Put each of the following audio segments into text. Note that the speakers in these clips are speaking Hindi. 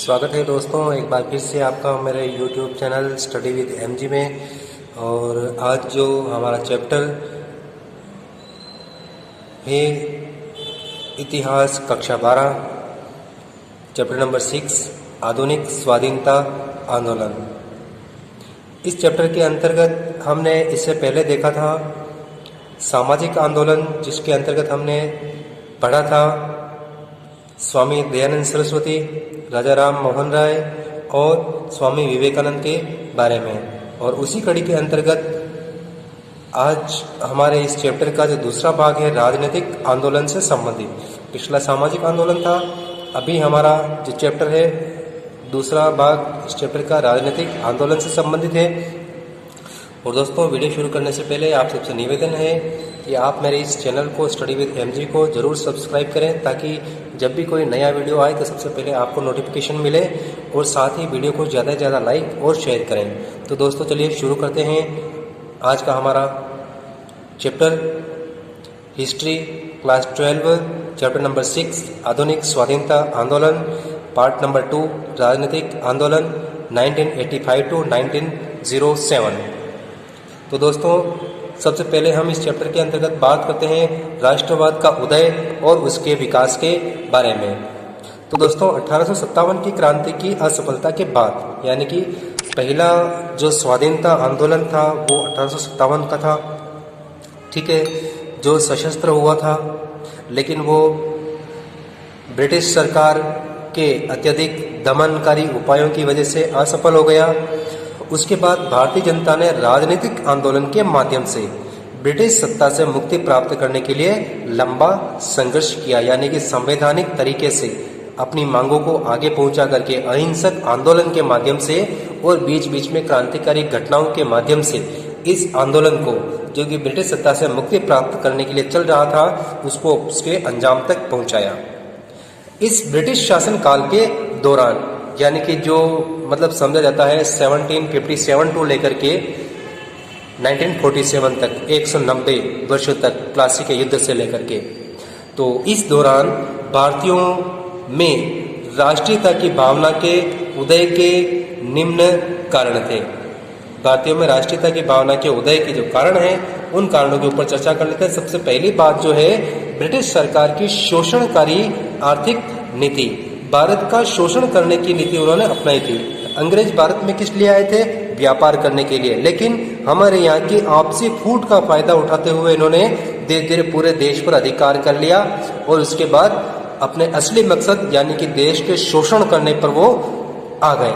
स्वागत है दोस्तों, एक बार फिर से आपका मेरे YouTube channel study with MG में। और आज जो हमारा चैप्टर है इतिहास कक्षा 12, चैप्टर नंबर 6, आधुनिक स्वाधीनता आंदोलन। इस चैप्टर के अंतर्गत हमने इससे पहले देखा था सामाजिक आंदोलन, जिसके अंतर्गत हमने पढ़ा था स्वामी दयानंद सरस्वती, राजा राम मोहन राय और स्वामी विवेकानंद के बारे में। और उसी कड़ी के अंतर्गत आज हमारे इस चैप्टर का जो दूसरा भाग है राजनीतिक आंदोलन से संबंधित। पिछला सामाजिक आंदोलन था, अभी हमारा जो चैप्टर है दूसरा भाग इस चैप्टर का राजनीतिक आंदोलन से संबंधित है। और दोस्तों, वीडियो शुरू करने से पहले आप सबसे निवेदन है कि आप मेरे इस चैनल को स्टडी विद MG को जरूर सब्सक्राइब करें, ताकि जब भी कोई नया वीडियो आए तो सबसे पहले आपको नोटिफिकेशन मिले। और साथ ही वीडियो को ज़्यादा से ज़्यादा लाइक और शेयर करें। तो दोस्तों, चलिए शुरू करते हैं आज का हमारा chapter history class 12, chapter number 6, आधुनिक स्वाधीनता आंदोलन, पार्ट नंबर 2, राजनीतिक आंदोलन 1985 टू 1907। तो दोस्तों, सबसे पहले हम इस चैप्टर के अंतर्गत बात करते हैं राष्ट्रवाद का उदय और उसके विकास के बारे में। तो दोस्तों, 1857 की क्रांति की असफलता के बाद, यानी कि पहला जो स्वाधीनता आंदोलन था वो 1857 का था, ठीक है, जो सशस्त्र हुआ था, लेकिन वो ब्रिटिश सरकार के अत्यधिक दमनकारी उपायों की वजह से असफल हो गया। उसके बाद भारतीय जनता ने राजनीतिक आंदोलन के माध्यम से ब्रिटिश सत्ता से मुक्ति प्राप्त करने के लिए लंबा संघर्ष किया, यानी कि संवैधानिक तरीके से अपनी मांगों को आगे पहुंचा करके अहिंसक आंदोलन के माध्यम से और बीच बीच में क्रांतिकारी घटनाओं के माध्यम से इस आंदोलन को, जो कि ब्रिटिश सत्ता से मुक्ति प्राप्त करने के लिए चल रहा था, उसको उसके अंजाम तक पहुंचाया। इस ब्रिटिश शासन काल के दौरान, यानी कि जो मतलब समझा जाता है 1757 टू लेकर के 1947 तक, 190 वर्षों तक, प्लासी के युद्ध से लेकर के, तो इस दौरान भारतीयों में राष्ट्रीयता की भावना के उदय के निम्न कारण थे। भारतीयों में राष्ट्रीयता की भावना के उदय के जो कारण हैं, उन कारणों के ऊपर चर्चा कर लेते हैं। सबसे पहली बात जो है ब्रिटिश सरकार की शोषणकारी आर्थिक नीति, भारत का शोषण करने की नीति उन्होंने अपनाई थी। अंग्रेज भारत में किस लिए आए थे? व्यापार करने के लिए, लेकिन हमारे यहाँ की आपसी फूट का फायदा उठाते हुए इन्होंने धीरे धीरे पूरे देश पर अधिकार कर लिया और उसके बाद अपने असली मकसद यानी कि देश के शोषण करने पर वो आ गए।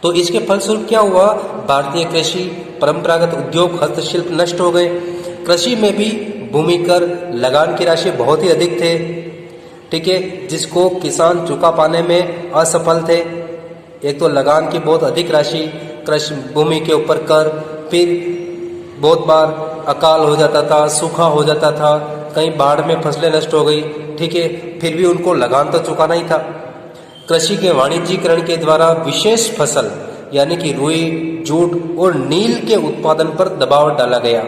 तो इसके फलस्वरूप क्या हुआ? भारतीय कृषि, परंपरागत उद्योग, हस्तशिल्प नष्ट हो गए। कृषि में भी भूमि कर, लगान की राशि बहुत ही अधिक थे, ठीक है, जिसको किसान चुका पाने में असफल थे। एक तो लगान की बहुत अधिक राशि, कृषि भूमि के ऊपर कर, फिर बहुत बार अकाल हो जाता था, सूखा हो जाता था, कहीं बाढ़ में फसलें नष्ट हो गई, ठीक है, फिर भी उनको लगान तो चुकाना ही था। कृषि के वाणिज्यीकरण के द्वारा विशेष फसल यानी कि रुई, जूट और नील के उत्पादन पर दबाव डाला गया,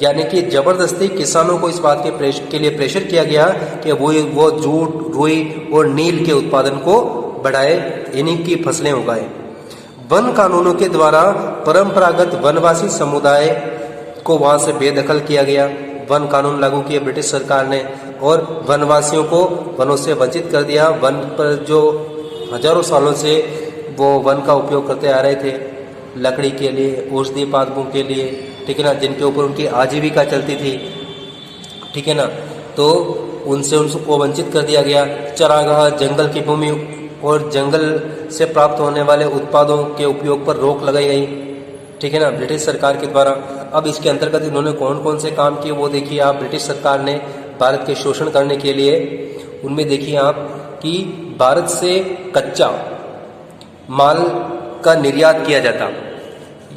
यानी कि जबरदस्ती किसानों को इस बात के लिए प्रेशर किया गया कि वो जूट, रुई और नील के उत्पादन को बढ़ाए, इन्हीं की फसलें उगाए। वन कानूनों के द्वारा परंपरागत वनवासी समुदाय को वहां से बेदखल किया गया। वन कानून लागू किए ब्रिटिश सरकार ने और वनवासियों को वनों से वंचित कर दिया। वन पर जो हजारों सालों से वो वन का उपयोग करते आ रहे थे, लकड़ी के लिए, औषधि पादपों के लिए, ठीक है ना, जिनके ऊपर उनकी आजीविका चलती थी, ठीक है ना, तो उनसे उनको वंचित कर दिया गया। चरागाह, जंगल की भूमि और जंगल से प्राप्त होने वाले उत्पादों के उपयोग पर रोक लगाई गई, ठीक है ना, ब्रिटिश सरकार के द्वारा। अब इसके अंतर्गत इन्होंने कौन कौन से काम किए वो देखिए आप। ब्रिटिश सरकार ने भारत के शोषण करने के लिए, उनमें देखिए आप कि भारत से कच्चा माल का निर्यात किया जाता,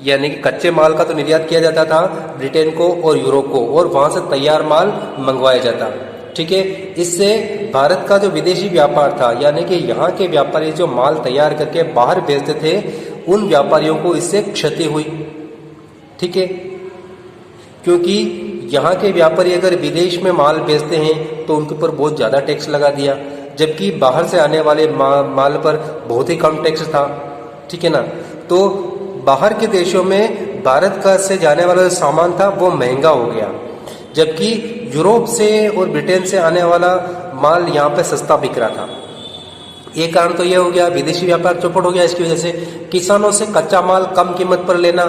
यानी कि कच्चे माल का तो निर्यात किया जाता था ब्रिटेन को और यूरोप को, और वहां से तैयार माल मंगवाया जाता, ठीक है। इससे भारत का जो विदेशी व्यापार था, यानी कि यहाँ के व्यापारी जो माल तैयार करके बाहर भेजते थे, उन व्यापारियों को इससे क्षति हुई, ठीक है, क्योंकि यहाँ के व्यापारी अगर विदेश में माल बेचते हैं तो उनके ऊपर बहुत ज़्यादा टैक्स लगा दिया। जबकि बाहर से आने वाले माल पर बहुत ही कम टैक्स था, ठीक है ना। तो बाहर के देशों में भारत का से जाने वाला जो सामान था वो महंगा हो गया, जबकि यूरोप से और ब्रिटेन से आने वाला माल यहाँ पे सस्ता बिक रहा था। एक कारण तो यह हो गया, विदेशी व्यापार चौपट हो गया। इसकी वजह से किसानों से कच्चा माल कम कीमत पर लेना,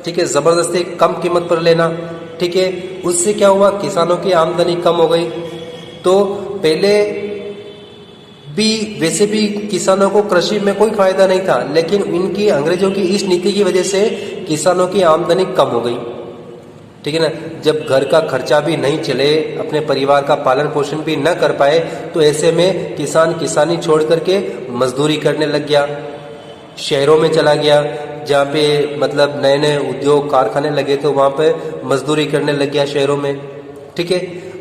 ठीक है, जबरदस्ती कम कीमत पर लेना, ठीक है। उससे क्या हुआ, किसानों की आमदनी कम हो गई। तो पहले भी वैसे भी किसानों को कृषि में कोई फायदा नहीं था, लेकिन इनकी अंग्रेजों की इस नीति की वजह से किसानों की आमदनी कम हो गई, ठीक है ना। जब घर का खर्चा भी नहीं चले, अपने परिवार का पालन पोषण भी न कर पाए, तो ऐसे में किसान किसानी छोड़ करके मजदूरी करने लग गया, शहरों में चला गया, जहाँ पे मतलब नए नए उद्योग कारखाने लगे तो वहाँ पे मजदूरी करने लग गया शहरों में, ठीक है।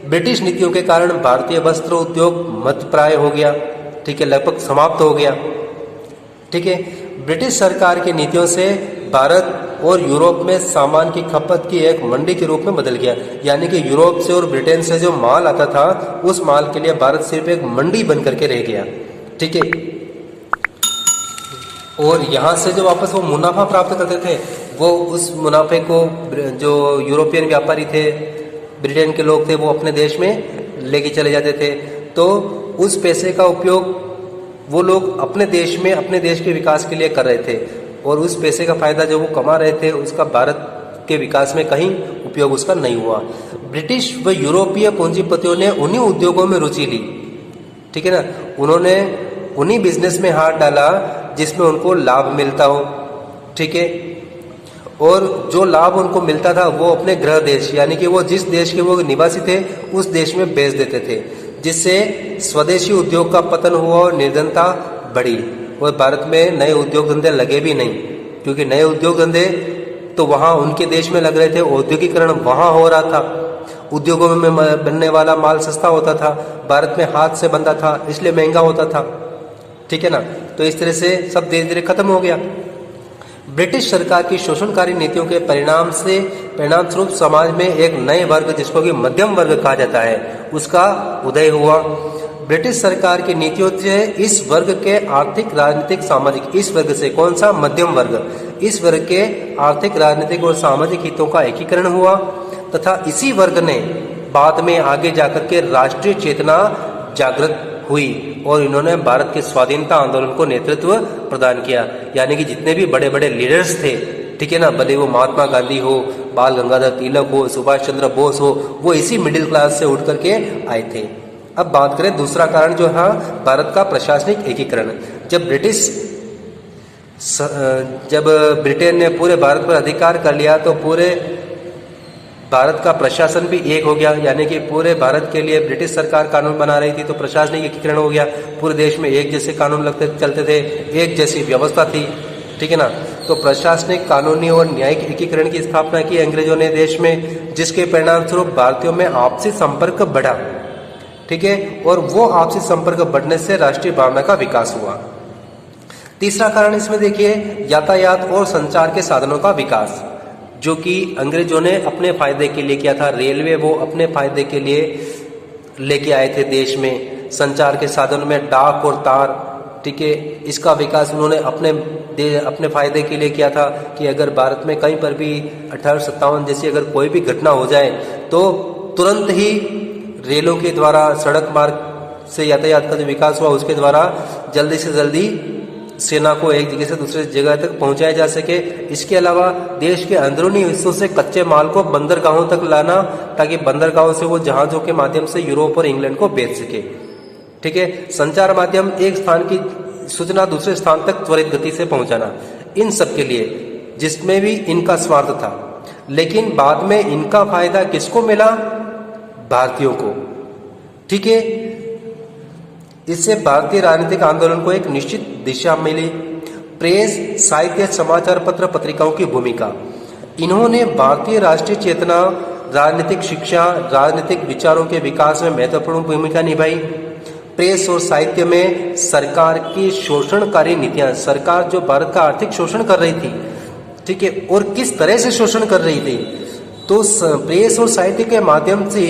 ब्रिटिश नीतियों के कारण भारतीय वस्त्र उद्योग मध्यप्राय हो गया, ठीक है, लगभग समाप्त हो गया, ठीक है। ब्रिटिश सरकार की नीतियों से भारत और यूरोप में सामान की खपत की एक मंडी के रूप में बदल गया, यानी कि यूरोप से और ब्रिटेन से जो माल आता था उस माल के लिए भारत सिर्फ एक मंडी बन करके रह गया, ठीक है। और यहाँ से जो वापस वो मुनाफा प्राप्त करते थे, वो उस मुनाफे को जो यूरोपियन व्यापारी थे, ब्रिटेन के लोग थे, वो अपने देश में लेके चले जाते थे। तो उस पैसे का उपयोग वो लोग अपने देश में अपने देश के विकास के लिए कर रहे थे, और उस पैसे का फायदा जो वो कमा रहे थे उसका भारत के विकास में कहीं उपयोग उसका नहीं हुआ। ब्रिटिश व यूरोपीय पूंजीपतियों ने उन्हीं उद्योगों में रुचि ली, ठीक है ना। उन्होंने उन्हीं बिजनेस में हाथ डाला जिसमें उनको लाभ मिलता हो, ठीक है। और जो लाभ उनको मिलता था वो अपने गृह देश, यानी कि वो जिस देश के वो निवासी थे उस देश में बेच देते थे, जिससे स्वदेशी उद्योग का पतन हुआ और निर्धनता बढ़ी। और भारत में नए उद्योग धंधे लगे भी नहीं, क्योंकि नए उद्योग धंधे तो वहाँ उनके देश में लग रहे थे, औद्योगिकरण वहाँ हो रहा था, उद्योगों में बनने वाला माल सस्ता होता था, भारत में हाथ से बनता था इसलिए महंगा होता था, ठीक है ना। तो इस तरह से सब धीरे धीरे खत्म हो गया। ब्रिटिश सरकार की शोषणकारी नीतियों के परिणाम स्वरूप समाज में एक नए वर्ग, जिसको कि मध्यम वर्ग कहा जाता है, उसका उदय हुआ। ब्रिटिश सरकार की नीतियों से इस वर्ग के आर्थिक, राजनीतिक, सामाजिक, इस वर्ग से कौन सा, मध्यम वर्ग, इस वर्ग के आर्थिक, राजनीतिक और सामाजिक हितों का एकीकरण हुआ, तथा इसी वर्ग ने बाद में आगे जाकर के राष्ट्रीय चेतना जागृत हुई और इन्होंने भारत के स्वाधीनता आंदोलन को नेतृत्व प्रदान किया। यानी कि जितने भी बड़े बड़े लीडर्स थे, ठीक है ना, भले वो महात्मा गांधी हो, बाल गंगाधर तिलक हो, सुभाष चंद्र बोस हो, वो इसी मिडिल क्लास से उठ करके आए थे। अब बात करें दूसरा कारण जो है भारत का प्रशासनिक एकीकरण। जब ब्रिटेन ने पूरे भारत पर अधिकार कर लिया तो पूरे भारत का प्रशासन भी एक हो गया, यानी कि पूरे भारत के लिए ब्रिटिश सरकार कानून बना रही थी, तो प्रशासनिक एकीकरण हो गया। पूरे देश में एक जैसे कानून चलते थे, एक जैसी व्यवस्था थी, ठीक है ना। तो प्रशासनिक, कानूनी और न्यायिक एकीकरण की स्थापना की अंग्रेजों ने देश में, जिसके परिणाम स्वरूप भारतीयों में आपसी संपर्क बढ़ा, ठीक है। और वो आपसी संपर्क बढ़ने से राष्ट्रीय भावना का विकास हुआ। तीसरा कारण इसमें देखिए, यातायात और संचार के साधनों का विकास, जो कि अंग्रेजों ने अपने फायदे के लिए किया था। रेलवे वो अपने फायदे के लिए लेके आए थे देश में। संचार के साधन में डाक और तार, ठीक है, इसका विकास उन्होंने अपने फायदे के लिए किया था कि अगर भारत में कहीं पर भी 1857 जैसी अगर कोई भी घटना हो जाए तो तुरंत ही रेलों के द्वारा, सड़क मार्ग से यातायात का जो विकास हुआ उसके द्वारा जल्दी से जल्दी सेना को एक जगह से दूसरे जगह तक पहुंचाया जा सके। इसके अलावा देश के अंदरूनी हिस्सों से कच्चे माल को बंदरगाहों तक लाना, ताकि बंदरगाहों से वो जहाजों के माध्यम से यूरोप और इंग्लैंड को बेच सके, ठीक है। संचार माध्यम, एक स्थान की सूचना दूसरे स्थान तक त्वरित गति से पहुंचाना, इन सब के लिए, जिसमें भी इनका स्वार्थ था। लेकिन बाद में इनका फायदा किसको मिला? भारतीयों को, ठीक है। इससे भारतीय राजनीतिक आंदोलन को एक निश्चित दिशा मिली। प्रेस, साहित्य, समाचार पत्र, पत्रिकाओं की भूमिका, इन्होंने भारतीय राष्ट्रीय चेतना, राजनीतिक शिक्षा, राजनीतिक विचारों के विकास में महत्वपूर्ण भूमिका निभाई। प्रेस और साहित्य में सरकार की शोषणकारी नीतियां, सरकार जो भारत का आर्थिक शोषण कर रही थी, ठीक है, और किस तरह से शोषण कर रही थी, तो प्रेस और साहित्य के माध्यम से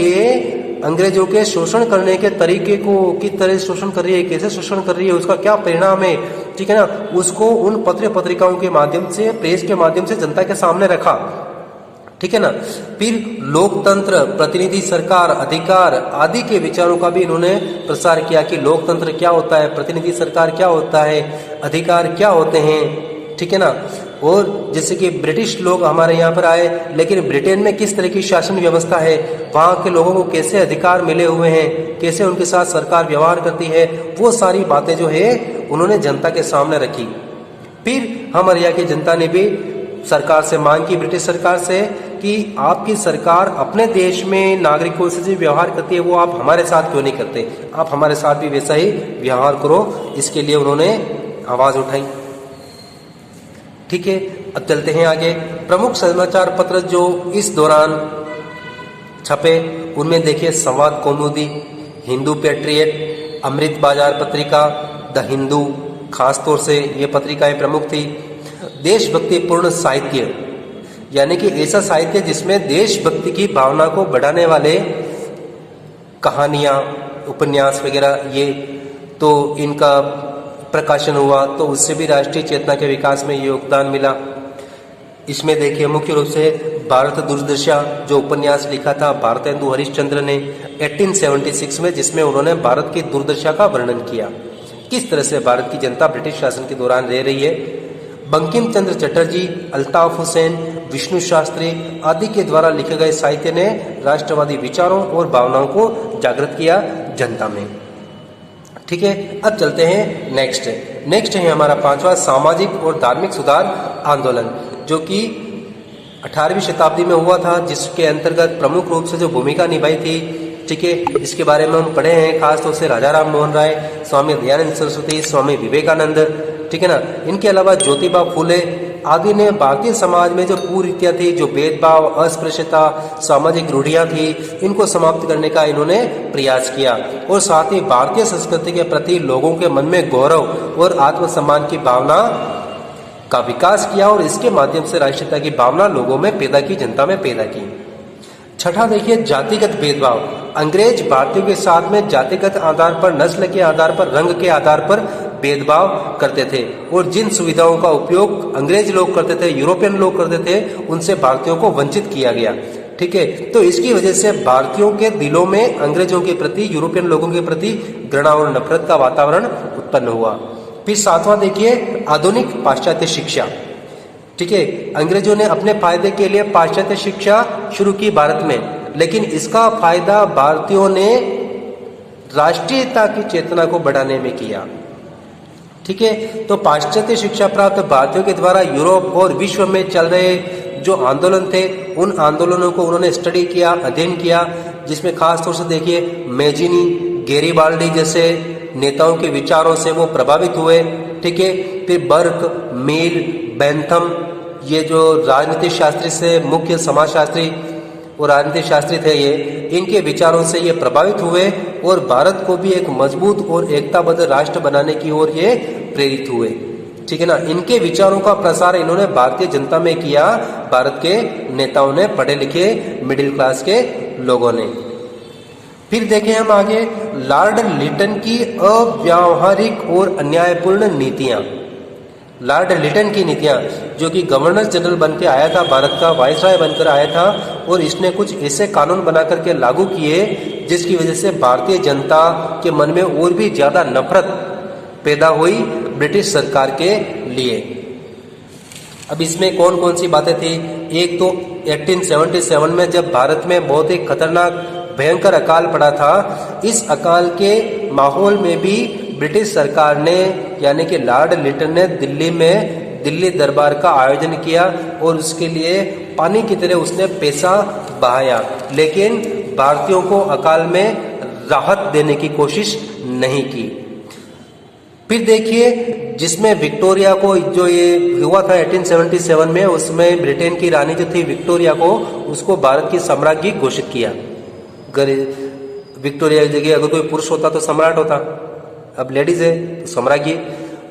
अंग्रेजों के शोषण करने के तरीके को किस तरह शोषण कर रही है, कैसे शोषण कर रही है, उसका क्या परिणाम है, ठीक है ना, उसको उन पत्र पत्रिकाओं के माध्यम से, प्रेस के माध्यम से जनता के सामने रखा, ठीक है ना। फिर लोकतंत्र, प्रतिनिधि सरकार, अधिकार आदि के विचारों का भी इन्होंने प्रसार किया कि लोकतंत्र क्या होता है, प्रतिनिधि सरकार क्या होता है, अधिकार क्या होते हैं, ठीक है ना। और जैसे कि ब्रिटिश लोग हमारे यहाँ पर आए, लेकिन ब्रिटेन में किस तरह की शासन व्यवस्था है, वहाँ के लोगों को कैसे अधिकार मिले हुए हैं, कैसे उनके साथ सरकार व्यवहार करती है, वो सारी बातें जो है उन्होंने जनता के सामने रखी। फिर हमारे यहाँ की जनता ने भी सरकार से मांग की, ब्रिटिश सरकार से, कि आपकी सरकार अपने देश में नागरिकों से जो व्यवहार करती है वो आप हमारे साथ क्यों नहीं करते, आप हमारे साथ भी वैसा ही व्यवहार करो। इसके लिए उन्होंने आवाज उठाई, ठीक है। अब चलते हैं आगे। प्रमुख समाचार पत्र जो इस दौरान छपे उनमें देखिए संवाद कौमुदी, हिंदू पैट्रियट, अमृत बाजार पत्रिका, द हिंदू, खासतौर से ये पत्रिकाएं प्रमुख थी। देशभक्तिपूर्ण साहित्य, यानी कि ऐसा साहित्य जिसमें देशभक्ति की भावना को बढ़ाने वाले कहानियां, उपन्यास वगैरह, ये तो इनका प्रकाशन हुआ, तो उससे भी राष्ट्रीय चेतना के विकास में योगदान मिला। इसमें देखिए मुख्य रूप से भारत दुर्दशा जो उपन्यास लिखा था भारतेंदु हरिश्चंद्र ने 1876 में, जिसमें उन्होंने भारत की दुर्दशा का वर्णन किया, किस तरह से भारत की जनता ब्रिटिश शासन के दौरान रह रही है। बंकिम चंद्र चटर्जी, अल्ताफ हुसैन, विष्णु शास्त्री आदि के द्वारा लिखे गए साहित्य ने राष्ट्रवादी विचारों और भावनाओं को जागृत किया जनता में, ठीक है। अब चलते हैं नेक्स्ट है हमारा पांचवा, सामाजिक और धार्मिक सुधार आंदोलन, जो कि 18वीं शताब्दी में हुआ था, जिसके अंतर्गत प्रमुख रूप से जो भूमिका निभाई थी, ठीक है, इसके बारे में हम पढ़े हैं, खासतौर से राजा राम मोहन राय, स्वामी दयानंद सरस्वती, स्वामी विवेकानंद, ठीक है ना। इनके अलावा ज्योतिबा फूले आदि ने भारतीय समाज में जो कुरीतियां थी, जो भेदभाव, अस्पृश्यता, सामाजिक रूढ़ियां थी, इनको समाप्त करने का इन्होंने प्रयास किया, और साथ ही भारतीय संस्कृति के प्रति लोगों के मन में गौरव और आत्मसम्मान की भावना का विकास किया, और इसके माध्यम से राष्ट्रीयता की भावना लोगों में पैदा की, जनता में पैदा की। छठा देखिए, जातिगत भेदभाव। अंग्रेज भारतीयों के साथ में जातिगत आधार पर, नस्ल के आधार पर, रंग के आधार पर भेदभाव करते थे, और जिन सुविधाओं का उपयोग अंग्रेज लोग करते थे, यूरोपियन लोग करते थे, उनसे भारतीयों को वंचित किया गया, ठीक है। तो इसकी वजह से भारतीयों के दिलों में अंग्रेजों के प्रति, यूरोपियन लोगों के प्रति घृणा और नफरत का वातावरण उत्पन्न हुआ। फिर सातवां देखिए, आधुनिक पाश्चात्य शिक्षा, ठीक है। अंग्रेजों ने अपने फायदे के लिए पाश्चात्य शिक्षा शुरू की भारत में, लेकिन इसका फायदा भारतीयों ने राष्ट्रीयता की चेतना को बढ़ाने में किया, ठीक है। तो पाश्चात्य शिक्षा प्राप्त भारतीयों के द्वारा यूरोप और विश्व में चल रहे जो आंदोलन थे, उन आंदोलनों को उन्होंने स्टडी किया, अध्ययन किया, जिसमें खास तौर से देखिए मैजिनी, गैरीबाल्डी जैसे नेताओं के विचारों से वो प्रभावित हुए, ठीक है। फिर बर्क, मिल, बेंथम, ये जो राजनीतिक शास्त्री से मुख्य समाजशास्त्री और राजनीतिक शास्त्री थे, ये इनके विचारों से ये प्रभावित हुए, और भारत को भी एक मजबूत और एकताबद्ध राष्ट्र बनाने की ओर ये प्रेरित हुए, ठीक है ना। इनके विचारों का प्रसार इन्होंने भारतीय जनता में किया, भारत के नेताओं ने, पढ़े लिखे मिडिल क्लास के लोगों ने। फिर देखें हम आगे, लॉर्ड लिटन की अव्यावहारिक और अन्यायपूर्ण नीतियां। लॉर्ड लिटन की नीतियां, जो कि गवर्नर जनरल बन के आया था, भारत का वायसराय बनकर आया था, और इसने कुछ ऐसे कानून बना करके लागू किए जिसकी वजह से भारतीय जनता के मन में और भी ज्यादा नफरत पैदा हुई ब्रिटिश सरकार के लिए। अब इसमें कौन कौन सी बातें थी? एक तो 1877 में जब भारत में बहुत ही खतरनाक भयंकर अकाल पड़ा था, इस अकाल के माहौल में भी ब्रिटिश सरकार ने, यानी कि लॉर्ड लिटन ने दिल्ली में दिल्ली दरबार का आयोजन किया, और उसके लिए पानी की तरह उसने पैसा बहाया, लेकिन भारतीयों को अकाल में राहत देने की कोशिश नहीं की। फिर देखिए, जिसमें विक्टोरिया को, जो ये हुआ था 1877 में, उसमें ब्रिटेन की रानी जो थी विक्टोरिया को, उसको भारत की सम्राज्ञी घोषित किया। अगर विक्टोरिया की जगह अगर कोई पुरुष होता तो सम्राट होता, अब लेडीज है तो सम्राज्ञी।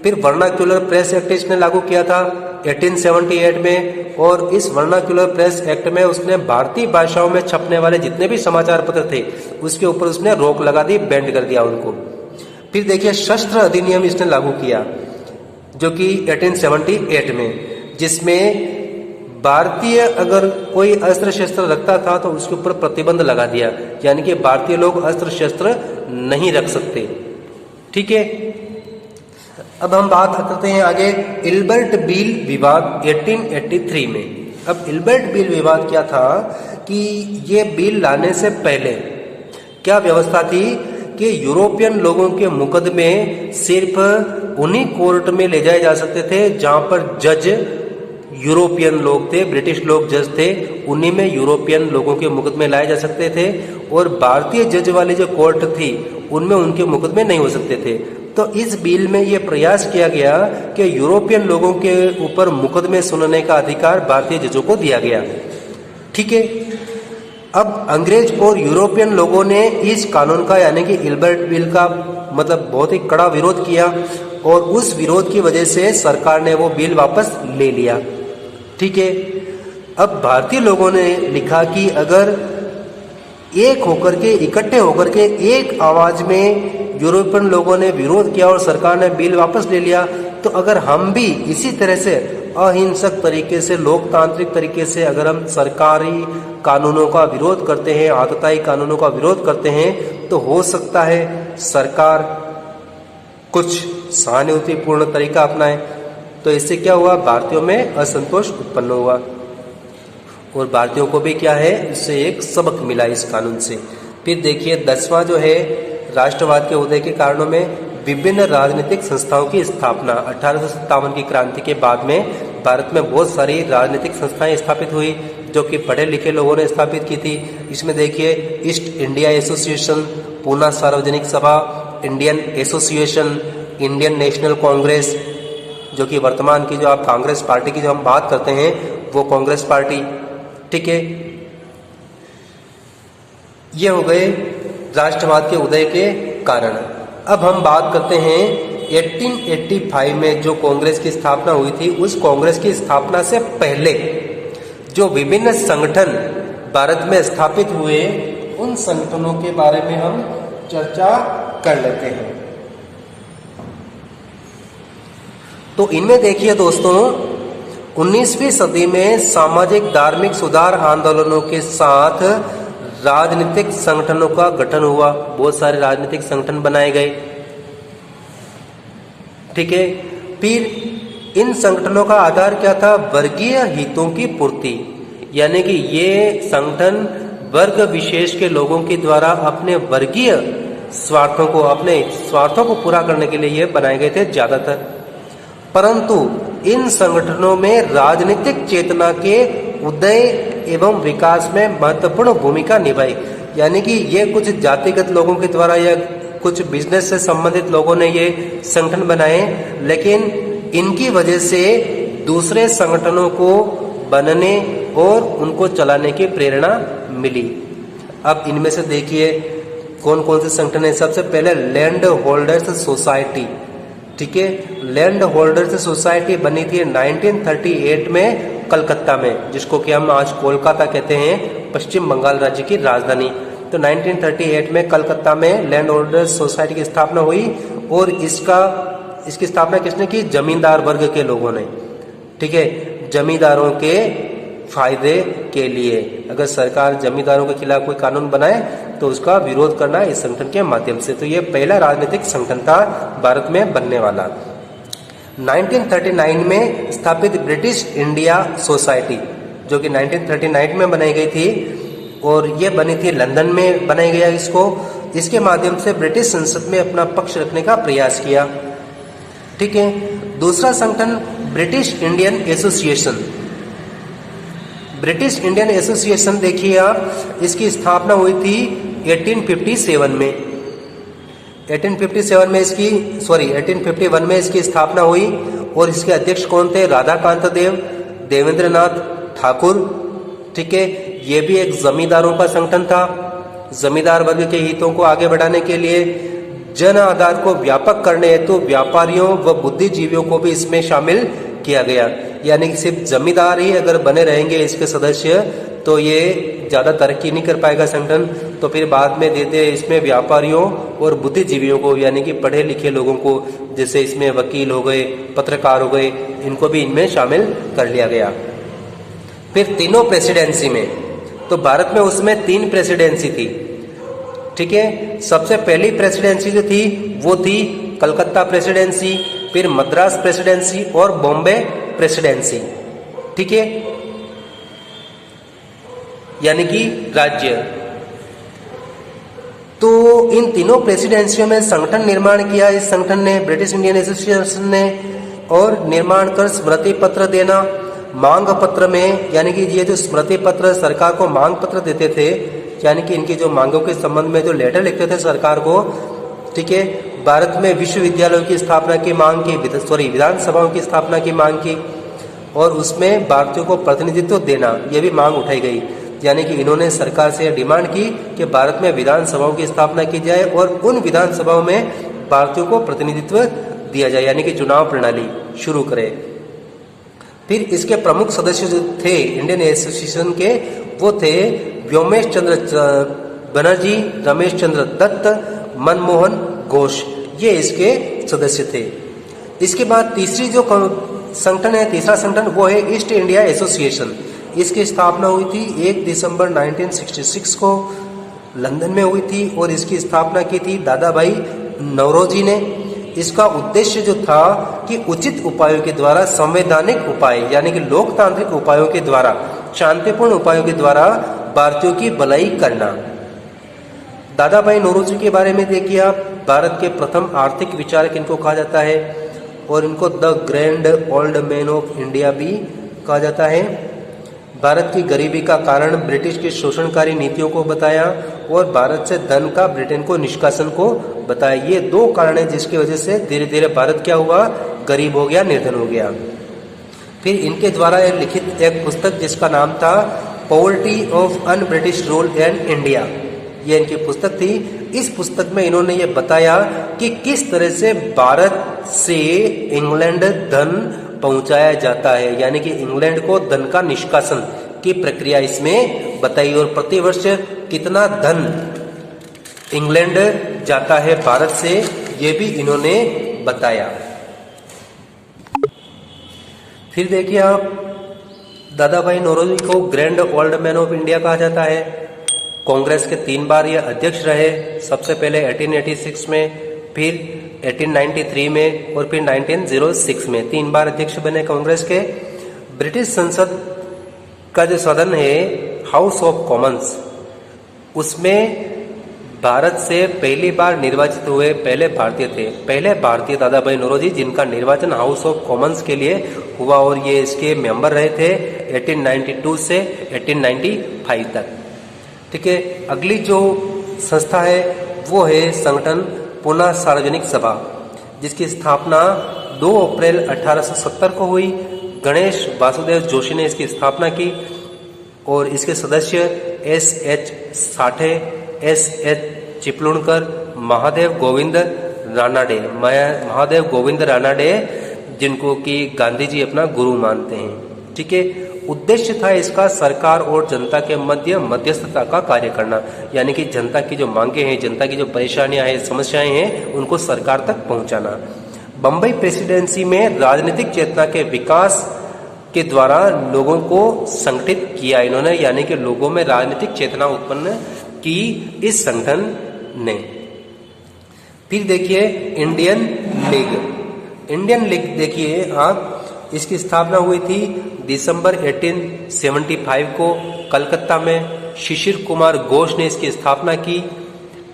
फिर वर्नाक्युलर प्रेस एक्ट इसने लागू किया था 1878 में, और इस वर्नाक्युलर प्रेस एक्ट में उसने भारतीय भाषाओं में छपने वाले जितने भी समाचार पत्र थे उसके ऊपर उसने रोक लगा दी, बैंड कर दिया उनको। फिर देखिए शस्त्र अधिनियम इसने लागू किया जो कि 1878 में, जिसमें भारतीय अगर कोई अस्त्र शस्त्र रखता था तो उसके ऊपर प्रतिबंध लगा दिया, यानी कि भारतीय लोग अस्त्र शस्त्र नहीं रख सकते। ठीक है, अब हम बात करते हैं आगे इल्बर्ट बील विवाद 1883 में। अब इल्बर्ट बील विवाद क्या था कि ये बिल लाने से पहले क्या व्यवस्था थी कि यूरोपियन लोगों के मुकदमे सिर्फ उन्हीं कोर्ट में ले जाए जा सकते थे जहां पर जज यूरोपियन लोग थे, ब्रिटिश लोग जज थे, उन्हीं में यूरोपियन लोगों के मुकदमे लाए जा सकते थे, और भारतीय जज वाली जो कोर्ट थी उनमें उनके मुकदमे नहीं हो सकते थे। तो इस बिल में यह प्रयास किया गया कि यूरोपियन लोगों के ऊपर मुकदमे सुनने का अधिकार भारतीय जजों को दिया गया। ठीक है, अब अंग्रेज और यूरोपियन लोगों ने इस कानून का यानी कि इल्बर्ट बिल का मतलब बहुत ही कड़ा विरोध किया, और उस विरोध की वजह से सरकार ने वो बिल वापस ले लिया। ठीक है, अब भारतीय लोगों ने लिखा कि अगर एक होकर के इकट्ठे होकर के एक आवाज में यूरोपियन लोगों ने विरोध किया और सरकार ने बिल वापस ले लिया, तो अगर हम भी इसी तरह से अहिंसक तरीके से, लोकतांत्रिक तरीके से अगर हम सरकारी कानूनों का विरोध करते हैं, आतताई कानूनों का विरोध करते हैं, तो हो सकता है सरकार कुछ सहानुभूतिपूर्ण तरीका अपनाए। तो इससे क्या हुआ, भारतीयों में असंतोष उत्पन्न हुआ, और भारतीयों को भी क्या है इससे एक सबक मिला इस कानून से। फिर देखिए 10वां जो है राष्ट्रवाद के उदय के कारणों में विभिन्न राजनीतिक संस्थाओं की स्थापना। 1857 की क्रांति के बाद में भारत में बहुत सारी राजनीतिक संस्थाएं स्थापित हुई जो कि पढ़े लिखे लोगों ने स्थापित की थी। इसमें देखिए ईस्ट इंडिया एसोसिएशन, पूना सार्वजनिक सभा, Indian association, Indian national Congress, जो कि वर्तमान की जो आप कांग्रेस पार्टी की जो हम बात करते हैं वो कांग्रेस पार्टी। ठीक है, ये हो गए राष्ट्रवाद के उदय के कारण। अब हम बात करते हैं 1885 में जो कांग्रेस की स्थापना हुई थी, उस कांग्रेस की स्थापना से पहले जो विभिन्न संगठन भारत में स्थापित हुए उन संगठनों के बारे में हम चर्चा कर लेते हैं। तो इनमें देखिए दोस्तों 19वीं सदी में सामाजिक धार्मिक सुधार आंदोलनों के साथ राजनीतिक संगठनों का गठन हुआ, बहुत सारे राजनीतिक संगठन बनाए गए। ठीक है, फिर इन संगठनों का आधार क्या था, वर्गीय हितों की पूर्ति, यानी कि ये संगठन वर्ग विशेष के लोगों के द्वारा अपने वर्गीय स्वार्थों को पूरा करने के लिए ये बनाए गए थे ज्यादातर। परंतु इन संगठनों में राजनीतिक चेतना के उदय एवं विकास में महत्वपूर्ण भूमिका निभाई, यानी कि ये कुछ जातिगत लोगों के द्वारा या कुछ बिजनेस से संबंधित लोगों ने ये संगठन बनाए, लेकिन इनकी वजह से दूसरे संगठनों को बनने और उनको चलाने की प्रेरणा मिली। अब इनमें से देखिए कौन कौन से संगठन है। सबसे पहले लैंड होल्डर्स सोसाइटी। ठीक है, लैंड होल्डर्स सोसाइटी बनी थी 1938 में कलकत्ता में, जिसको कि हम आज कोलकाता कहते हैं, पश्चिम बंगाल राज्य की राजधानी। तो 1938 में कलकत्ता में लैंड होल्डर्स सोसाइटी की स्थापना हुई, और इसकी स्थापना किसने की, जमींदार वर्ग के लोगों ने। ठीक है, जमींदारों के फायदे के लिए अगर सरकार जमींदारों के खिलाफ कोई कानून बनाए तो उसका विरोध करना इस संगठन के माध्यम से। तो ये पहला राजनीतिक संगठन था भारत में बनने वाला। 1939 में स्थापित ब्रिटिश इंडिया सोसाइटी, जो कि 1939 में बनाई गई थी, और ये बनी थी लंदन में बनाई गया इसके माध्यम से ब्रिटिश संसद में अपना पक्ष रखने का प्रयास किया। ठीक है, दूसरा संगठन British Indian association. British Indian association देखिए आप, इसकी स्थापना हुई थी 1851 में। 1851 में इसकी स्थापना हुई, और इसके अध्यक्ष कौन थे, राधाकांत देव, देवेंद्रनाथ ठाकुर। ठीक है, ये भी एक जमींदारों का संगठन था। जमींदार वर्ग के हितों को आगे बढ़ाने के लिए जन आधार को व्यापक करने हेतु व्यापारियों व बुद्धिजीवियों को भी इसमें शामिल किया गया। यानी कि सिर्फ जमींदार ही अगर बने रहेंगे इसके सदस्य तो ये ज़्यादा तरक्की नहीं कर पाएगा संगठन, तो फिर बाद में देते इसमें व्यापारियों और बुद्धिजीवियों को, यानी कि पढ़े लिखे लोगों को, जैसे इसमें वकील हो गए, पत्रकार हो गए, इनको भी इनमें शामिल कर लिया गया। फिर तीनों प्रेसिडेंसी में, तो भारत में उसमें 3 प्रेसिडेंसी थी, ठीक है। सबसे पहली प्रेसिडेंसी जो थी वो थी कलकत्ता प्रेसिडेंसी, फिर मद्रास प्रेसिडेंसी और बॉम्बे प्रेसिडेंसी, ठीक है, यानी कि राज्य। तो इन तीनों प्रेसिडेंसियों में संगठन निर्माण किया इस संगठन ने, ब्रिटिश इंडियन एसोसिएशन ने, और निर्माण कर स्मृति पत्र देना मांग पत्र में, यानी कि ये जो स्मृति पत्र सरकार को मांग पत्र देते थे, यानी कि इनकी जो मांगों के संबंध में जो लेटर लिखते थे सरकार को, ठीक है। भारत में विश्वविद्यालयों की स्थापना की मांग की, विधानसभाओं की स्थापना की मांग की, और उसमें भारतीयों को प्रतिनिधित्व देना, यह भी मांग उठाई गई। यानी कि इन्होंने सरकार से डिमांड की कि भारत में विधानसभाओं की स्थापना की जाए और उन विधानसभाओं में भारतीयों को प्रतिनिधित्व दिया जाए, यानी कि चुनाव प्रणाली शुरू करे। फिर इसके प्रमुख सदस्य जो थे इंडियन एसोसिएशन के, वो थे व्योमेश चंद्र बनर्जी, रमेश चंद्र दत्त, मनमोहन घोष, ये इसके सदस्य थे। इसके बाद तीसरी जो संगठन है, तीसरा संगठन, वो है ईस्ट इंडिया एसोसिएशन। इसकी स्थापना हुई थी 1 दिसंबर 1966 को लंदन में हुई थी और इसकी स्थापना की थी दादा भाई नौरोजी ने। इसका उद्देश्य जो था कि उचित उपायों के द्वारा, संवैधानिक उपाय यानी कि लोकतांत्रिक उपायों के द्वारा, शांतिपूर्ण उपायों के द्वारा भारतीयों की भलाई करना। दादा भाई नौरोजी के बारे में देखिए आप, भारत के प्रथम आर्थिक विचारक इनको कहा जाता है और इनको the grand old man of India भी कहा जाता है। भारत की गरीबी का कारण ब्रिटिश की शोषणकारी नीतियों को बताया और भारत से धन का ब्रिटेन को निष्कासन को बताया। ये 2 कारण हैं जिसकी वजह से धीरे धीरे भारत क्या हुआ, गरीब हो गया, निर्धन हो गया। फिर इनके द्वारा लिखित एक पुस्तक जिसका नाम था poverty of un British rule in India, ये इनकी पुस्तक थी। इस पुस्तक में इन्होंने ये बताया कि किस तरह से भारत से इंग्लैंड धन पहुंचाया जाता है, यानी कि इंग्लैंड को धन का निष्कासन की प्रक्रिया इसमें बताई और प्रतिवर्ष कितना धन इंग्लैंड जाता है भारत से, ये भी इन्होंने बताया। फिर देखिए आप, दादा भाई नौरोजी को grand old man of India कहा जाता है। कांग्रेस के 3 बार ये अध्यक्ष रहे, सबसे पहले 1886 में, फिर 1893 में और फिर 1906 में 3 बार अध्यक्ष बने कांग्रेस के। ब्रिटिश संसद का जो सदन है हाउस ऑफ कॉमन्स, उसमें भारत से पहली बार निर्वाचित हुए पहले भारतीय थे, पहले भारतीय दादा भाई नौरोजी, जिनका निर्वाचन हाउस ऑफ कॉमन्स के लिए हुआ और ये इसके मेंबर रहे थे 1892 से 1895 तक, ठीक है। अगली जो संस्था है वो है संगठन पुनः सार्वजनिक सभा, जिसकी स्थापना 2 अप्रैल 1870 को हुई। गणेश वासुदेव जोशी ने इसकी स्थापना की और इसके सदस्य S.H. साठे, S.H. चिपलुणकर, महादेव गोविंद रानाडे, जिनको कि गांधी जी अपना गुरु मानते हैं, ठीक है। उद्देश्य था इसका सरकार और जनता के मध्य मध्यस्थता का कार्य करना, यानी कि जनता की जो मांगे हैं, जनता की जो परेशानियां हैं, समस्याएं हैं, उनको सरकार तक पहुंचाना। बम्बई प्रेसिडेंसी में राजनीतिक चेतना के विकास के द्वारा लोगों को संगठित किया इन्होंने, यानी कि लोगों में राजनीतिक चेतना उत्पन्न की इस संगठन ने। फिर देखिए इंडियन लीग देखिए आप, इसकी स्थापना हुई थी दिसंबर 1875 को कलकत्ता में। शिशिर कुमार घोष ने इसकी स्थापना की,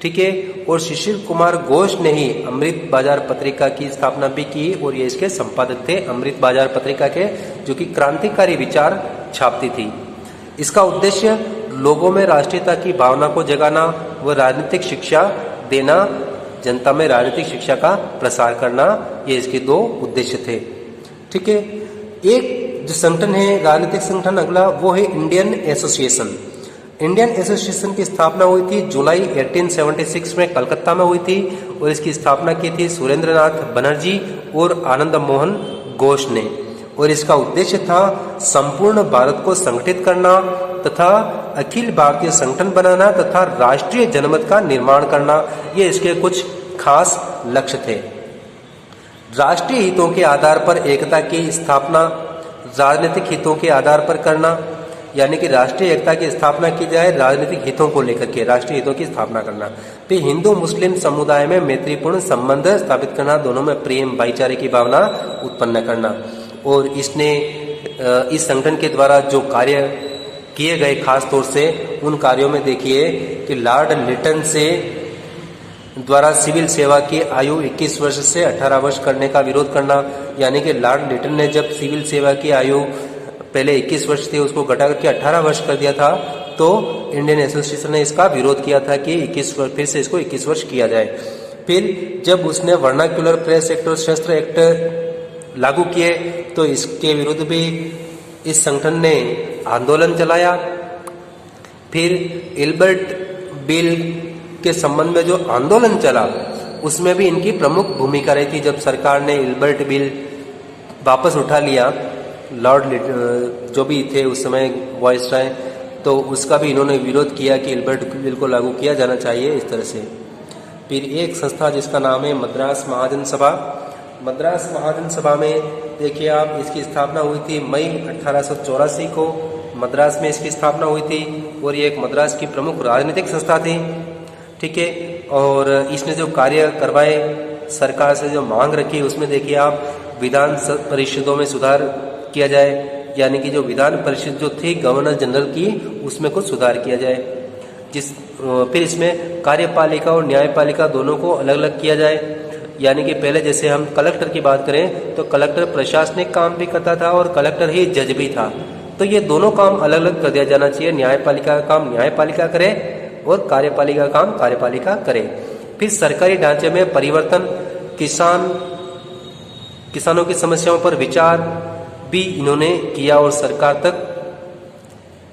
ठीक है। और शिशिर कुमार घोष ने ही अमृत बाजार पत्रिका की स्थापना भी की और ये इसके संपादक थे अमृत बाजार पत्रिका के, जो कि क्रांतिकारी विचार छापती थी। इसका उद्देश्य लोगों में राष्ट्रीयता की भावना को जगाना व राजनीतिक शिक्षा देना, जनता में राजनीतिक शिक्षा का प्रसार करना, ये इसके 2 उद्देश्य थे, ठीक है। एक जो संगठन है राजनीतिक संगठन अगला, वो है इंडियन एसोसिएशन। इंडियन एसोसिएशन की स्थापना हुई थी जुलाई 1876 में कलकत्ता में हुई थी और इसकी स्थापना की थी सुरेंद्रनाथ बनर्जी और आनंद मोहन घोष ने। और इसका उद्देश्य था संपूर्ण भारत को संगठित करना तथा अखिल भारतीय संगठन बनाना तथा राष्ट्रीय जनमत का निर्माण करना, ये इसके कुछ खास लक्ष्य थे। राष्ट्रीय हितों के आधार पर एकता की स्थापना, राजनीतिक हितों के आधार पर करना, यानी कि राष्ट्रीय एकता की स्थापना की जाए राजनीतिक हितों को लेकर के, राष्ट्रीय हितों की स्थापना करना। फिर हिंदू मुस्लिम समुदाय में मैत्रीपूर्ण संबंध स्थापित करना, दोनों में प्रेम भाईचारे की भावना उत्पन्न करना। और इसने इस संगठन के द्वारा जो कार्य किए गए खास तौर से उन कार्यों में देखिए कि लॉर्ड लिटन से द्वारा सिविल सेवा की आयु 21 वर्ष से 18 वर्ष करने का विरोध करना, यानी कि लॉर्ड लिटन ने जब सिविल सेवा की आयु पहले 21 वर्ष थी उसको घटा करके 18 वर्ष कर दिया था, तो इंडियन एसोसिएशन ने इसका विरोध किया था कि 21 वर्ष फिर से इसको 21 वर्ष किया जाए। फिर जब उसने वर्नाक्युलर प्रेस एक्ट और शस्त्र एक्ट लागू किए तो इसके विरुद्ध भी इस संगठन ने आंदोलन चलाया। फिर इल्बर्ट बिल के संबंध में जो आंदोलन चला उसमें भी इनकी प्रमुख भूमिका रही थी। जब सरकार ने इल्बर्ट बिल वापस उठा लिया, लॉर्ड जो भी थे उस समय वायसराय, तो उसका भी इन्होंने विरोध किया कि इल्बर्ट बिल को लागू किया जाना चाहिए इस तरह से। फिर एक संस्था जिसका नाम है मद्रास महाजन सभा। मद्रास महाजन सभा में देखिए आप, इसकी स्थापना हुई थी मई 1884 को मद्रास में इसकी स्थापना हुई थी और ये एक मद्रास की प्रमुख राजनीतिक संस्था थी, ठीक है। और इसने जो कार्य करवाए, सरकार से जो मांग रखी उसमें देखिए आप, विधान परिषदों में सुधार किया जाए, यानी कि जो विधान परिषद जो थी गवर्नर जनरल की उसमें कुछ सुधार किया जाए। फिर इसमें कार्यपालिका और न्यायपालिका दोनों को अलग अलग किया जाए, यानी कि पहले जैसे हम कलेक्टर की बात करें तो कलेक्टर प्रशासनिक काम भी करता था और कलेक्टर ही जज भी था, तो ये दोनों काम अलग अलग कर दिया जाना चाहिए। न्यायपालिका का काम न्यायपालिका करे और कार्यपालिका का काम कार्यपालिका करे। फिर सरकारी ढांचे में परिवर्तन, किसानों की समस्याओं पर विचार भी इन्होंने किया और सरकार तक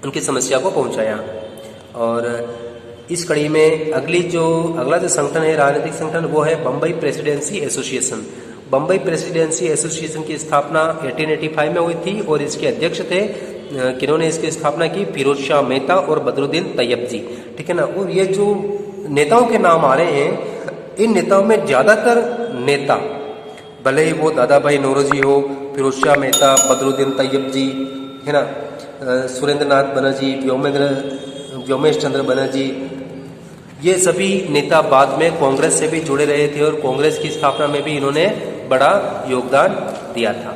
उनकी समस्या को पहुंचाया। और इस कड़ी में अगला जो संगठन है, राजनीतिक संगठन, वो है Bombay presidency association. Bombay presidency association की स्थापना 1885 में हुई थी और इसके अध्यक्ष थे, किन्होंने इसकी स्थापना की, फिरोज शाह मेहता और बदरुद्दीन तैयब जी, ठीक है ना। और ये जो नेताओं के नाम आ रहे हैं, इन नेताओं में ज्यादातर नेता, भले ही वो दादा भाई नौरोजी हो, फिरोज शाह मेहता, बदरुद्दीन तैयब जी, है ना, सुरेंद्रनाथ बनर्जी, व्योमेश चंद्र बनर्जी, ये सभी नेता बाद में कांग्रेस से भी जुड़े रहे थे और कांग्रेस की स्थापना में भी इन्होंने बड़ा योगदान दिया था।